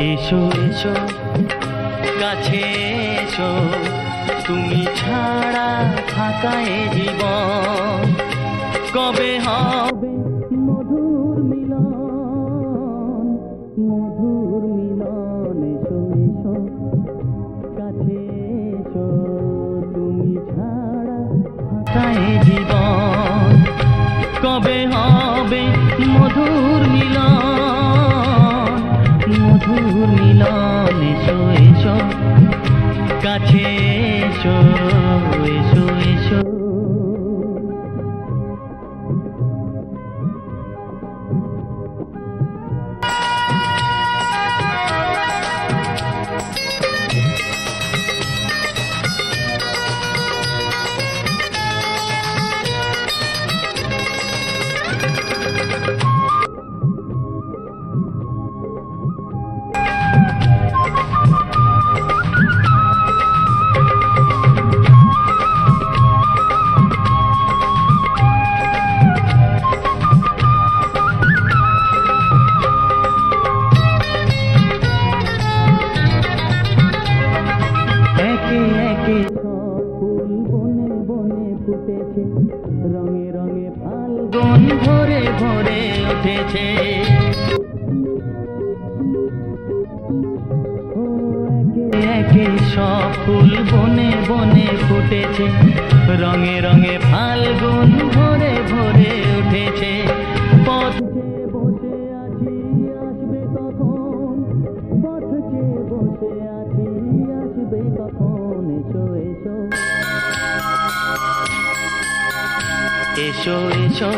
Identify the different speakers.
Speaker 1: এসো এসো কাছে এসো, তুমি ছাড়া ফাঁকা এ জীবন। কবে হবে মধুর মিলন, মধুর মিলন। এসো এসো কাছে এসো, তুমি ছাড়া ফাঁকা এ জীবন। কবে হবে মধুর মিলন, মধুর মিলন। এসো এসো কাছে এসো, এসো এসো। রঙে রঙে ফাল্গুন ভরে ভরে উঠেছে। একে একে সব ফুল বনে বনে ফুটেছে, রঙে রঙে ফাল্গুন ভরে ভরে উঠেছে। পথ চেয়ে বসে আছি আসবে কখন, পথ চেয়ে বসে আছি আসবে কখন। এসো এসো, এসো এসো